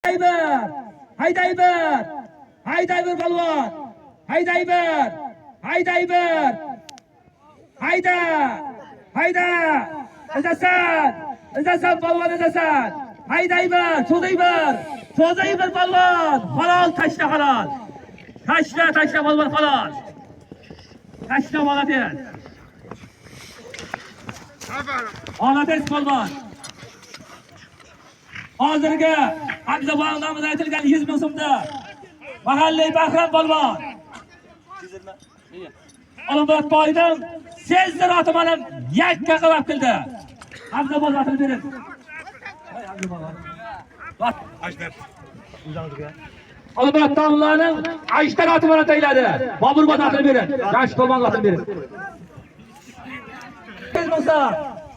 Haydayber, Haydayber, Haydayber balvon, Haydayber, Haydayber, Hayda, Hayda, Izasan balvon Izasan, Haydayber, Cho'zayber balvon, halol tashla halol, tashla balvon halol, tashla молодец, молодец balvon. Hozirgi Hamza Bog' nomida aytilgan 100 ming so'mda mahalliy Bahram polvon Olimpiad poyidan Sezdir otimanim yakka qilib keldi. Hamza Bog' otini bering. Hamza Bog'. Olimpiad tomlarning Ajdar otimini tayladi. Bobur Bog' otini bering. Yosh polvon otini bering. Siz bo'lsa,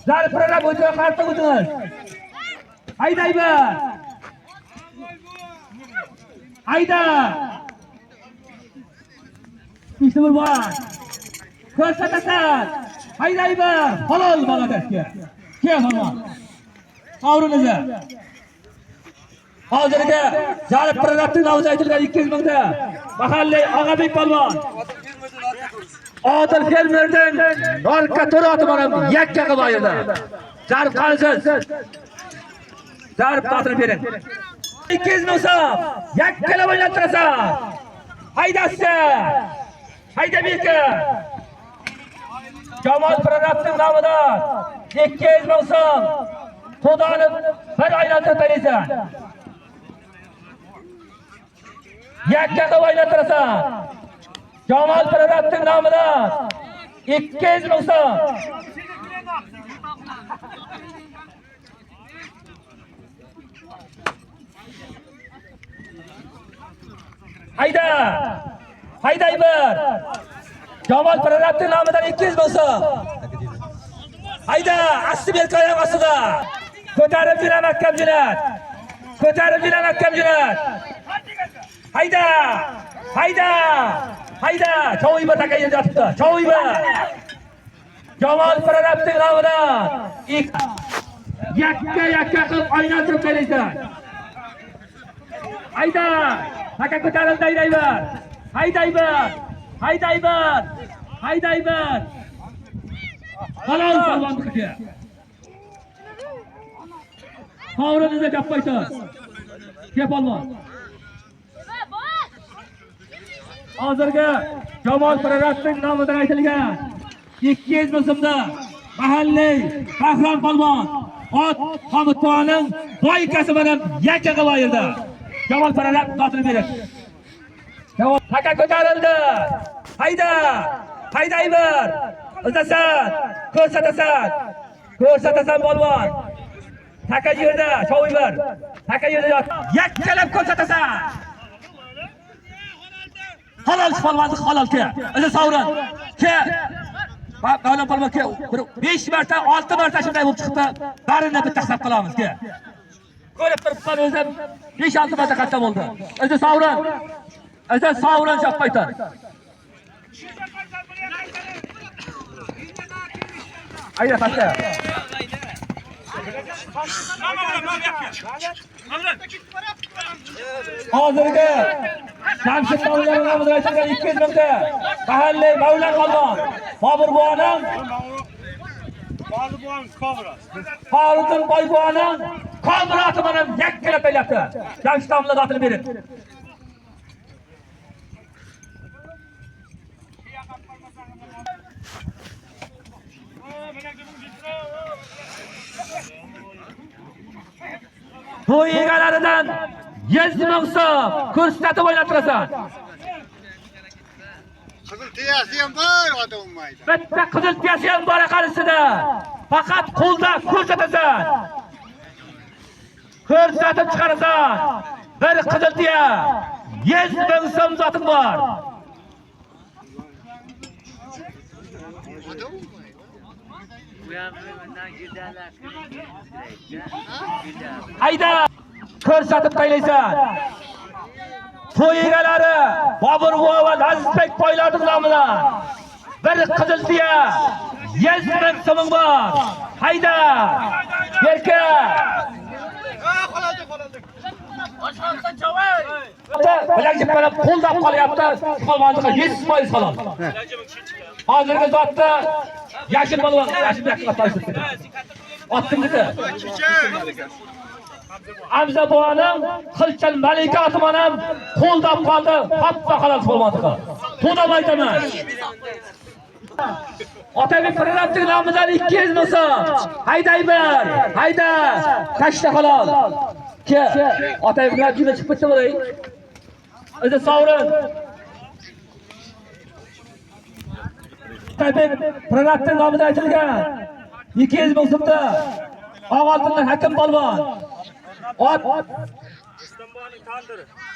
zarb program bo'yicha qarta o'tiniz. Haydayber, Hayda, işte bu var. Ko'rsatasan, Haydayber, halol молодецga. Kel polvon. Qavrinizni. Hozirgi zarb program nomida aytilgan 200 mingda mahalliy Og'abek polvon Odil fermerdan Norka To'roti bilan yakka qilib ayirdi. Zarb qansiz. Zarb tatini bering. 200 ming so'm. Yakkalab o'ynatirasan. Haydasi. Haydabeka. Jamol Pirovratning nomidan 200 ming so'm. Xudoni bir aylantirib beraysan. Yakkalab o'ynatirasan. Jamol Pirovratning nomidan 200 ming so'm. Hayda, Haydayber, Jamol Pirovratning nomidan 200 ming so'm. Hayda, asli berkoyam ostida. Ko'tarib jira mahkam jilat. Ko'tarib jira mahkam jilat. Hayda, Hayda, Hayda, Cho'yba takayin yotibdi. Cho'yba. Jamol Pirovratning nomidan yakka qilib o'ynatib kelaysan. Hayda, Haka ko'tarildi Haydayber. Haydayber. Haydayber. Haydayber. Halol polvonniki. Qavrinizni gap qo'ysin. Kel polvon. Hozirgi Jamol Pirovratning nomidan aytilgan 200 ming so'mda mahalliy Bahrom polvon ot Hamidxonning boykasi bilan yakka qilib ayirdi. Jamol Pirovrat otini beradi. Haka ko'tarildi. Hayda, Haydayber. Izasan, ko'rsatasan polvon. Taka yerda, Cho'yber. Taka yerda yot. Yakkalab ko'rsatasan. Halol polvonni halolga. Iza sovrin. Ke. Halol polvon ke. 5 marta, 6 marta shunday bo'lib chiqdi. Barini bitta hisob qilamiz ke. Ko'rib turibman o'zim 5-6 marta qatlam oldi. Iza sovrin chop qo'ytar. Ayda qatla. Hozirgi Jamshid polvon nomidan aytilgan 200 mingda mahalliy Mavlon polvon Bobur Bog'ning Faridun polvoning Komrati bilan yakkalab beryapti. Jamshid polvon otini bering. Bu egalaridan 100 ming so'm ko'rsatib o'ynatirasan. Qizil tiyasi ham bor, ota bo'lmaydi. Bitta qizil tiyasi ham bor qarisida. Faqat qo'lda ko'rsatasan. Ko'rsatib chiqarasan. Bir qizil tiya 100 ming so'm zoting bor. Hayda, ko'rsatib qaylaysan. To'y egalari Bobur va Lazizbek poylarning nomidan bir qizil tiya 100 ming so'm bor. Hayda, berka. Bilakchi bilan qo'ldab qolyapti. Polvonchiga 100% halol. Hozirgi zotda yashil polvon, yashil qilib otdimniki. Hamza buvaning Xilchal Malika otiman ham qo'ldab qoldi. Hatto halol polvonchiga. To'dam aytaman. Otabek Piratning nomidan 200 bo'lsa, haydaybar, hayda, tashla halol. Ke, Otabek bilan juda chiqib ketdi bo'lay. O'zi sovrin. Otabek Piratning nomidan aytilgan 200 ming so'mda Og'oltindan hakim polvon.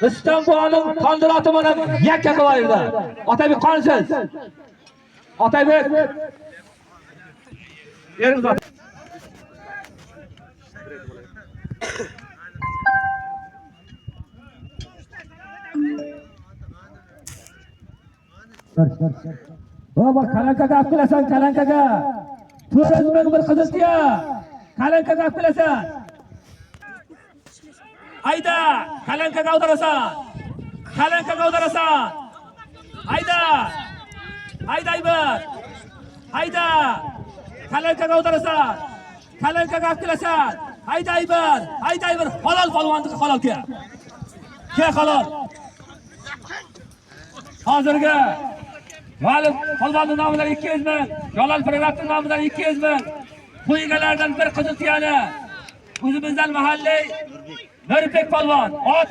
Istanbulning tandirati mana yakka qo'ydi. Otabek qonsiz. Otabek ering zot. Baba kalankaga olib kelasan, kalankaga. 400 ming bir qiziltiya. Kalankaga olib kelasan. Hayda, kalankaga o'tirasan. Kalankaga o'tirasan. Hayda. Haydaybar. Hayda. Kalankaga o'tirasan. Kalankaga olib kelasan. Haydaybar. Haydaybar. Halol polvonga halol ke. Ke halol. Hozirga G'olib polvonning nomidan 200 ming, Jalol Piratning nomidan 200 ming, qo'yganlardan bir qiziltiyani o'zimizdan mahalliy Nurbek polvon, ot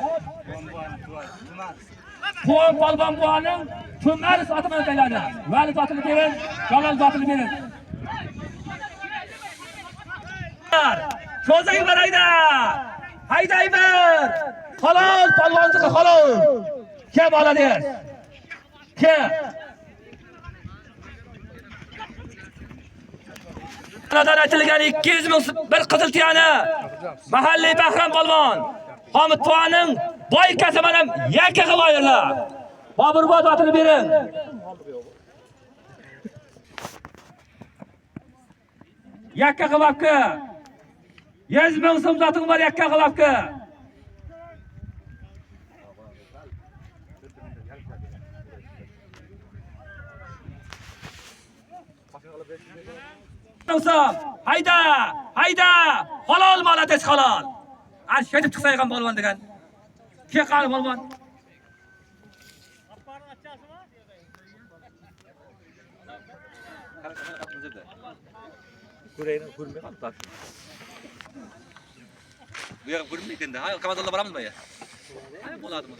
Quvon polvon buvaning Tumar sotidan keladi. Vali zotini bering, Jalol zotini bering. Cho'zaybar hayda. Haydaybar. Halol polvonchiga halol. Ke bo'ladiz. Ke. Anadan aytilgan 200 ming bir qiziltiyani mahalliy Bahram polvon Hamid buvaning boykasi mana yakka qilib ayirlar. Boburbod otini bering. Yakka qilibki. 100 ming so'm zoting bor yakka qilibki. Hayda, hayda, halol malates halol. Ash ketib chiqsa ham polvon degan. Ke qani polvon? Ko'raymi, ko'rmay qoldi. Bu yoq ko'rmaydi. Ha, qamadonda boramizmi ya? Ha, bo'ladimi?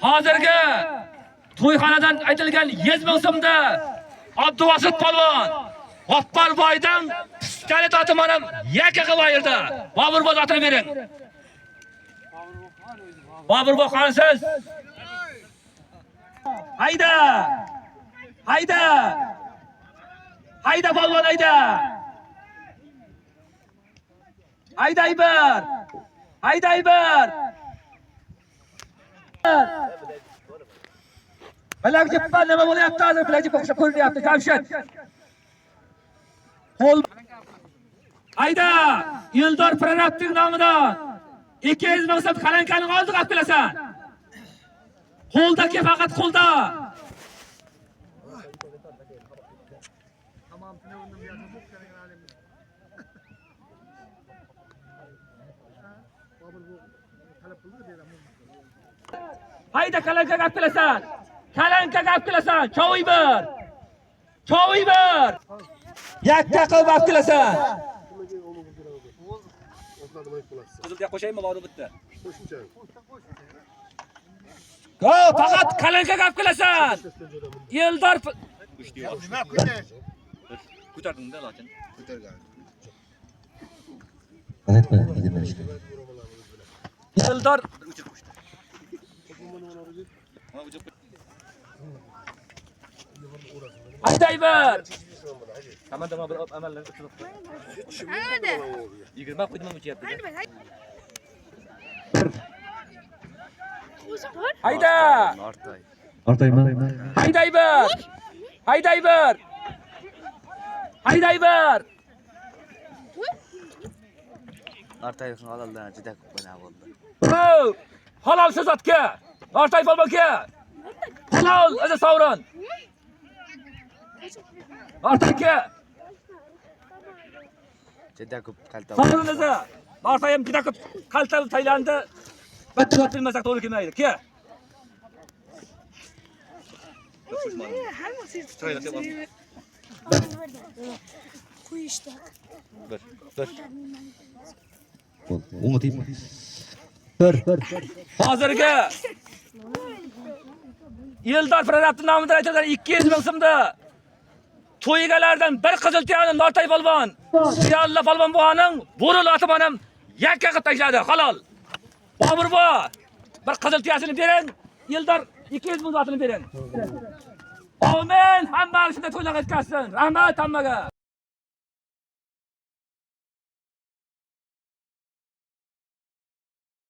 Hozirgi to'yxonadan aytilgan 100 ming so'mda Abduvasit polvon G'affar boydan pistolet otib ham yakka qilib ayirdi. Boburbod otini bering. Boburbod qonsiz. Hayda. Hayda. Hayda polvon hayda. Haydaybar. Haydaybar. Bilakchi nima bo'lyapti hozir? Bilakchi o'xshab ko'rinyapti. Jamshid. Qo'l. Hayda, Eldor Piratning nomidan 200 ming so'm qalankaning oldiga olib kelasan. Qo'ldaki faqat qo'lda. Hayda kalankaga olib kelasan. Kalankaga olib kelasan. Cho'ybar. Cho'ybar. Yakka qilib olib kelasan. Qizilga qo'shaymi bor bitta? Go, faqat kalankaga olib kelasan. Eldor Nima qildi? ko'tardingda lokin. Ko'targan. Eldor Haydaybar. Hamada bir amallar qilib. Hamada. 20 qo'ydim o'chyapti. Hayda. Ortayman. Haydaybar. Haydaybar. Haydaybar. Artayevning haloldan juda ko'p bana bo'ldi. Halolsiz otga. Ortay polvonga. Halol aziz Savron. Ortayga. Juda ko'p kalta. Savron esa. Ortay ham juda ko'p kalta taylandi. Bitta bilmasak to'g'ri kelmaydi. Ke. Qo'yishdi. O'nga tiyib. Hozirgi Eldor Prorabning nomidan aytilgan 200 ming so'mda to'y egalaridan bir qizil tuyani Nortay polvon, Siyalla polvon buvaning bo'ri lotibon ham yakka qilib tashladi. Halol. Bobur bu bir qizil tuyasini bering. Eldor 200 ming zotini bering. Amin. Hammani shunday to'ylar o'tkazsin. Rahmat hammaga.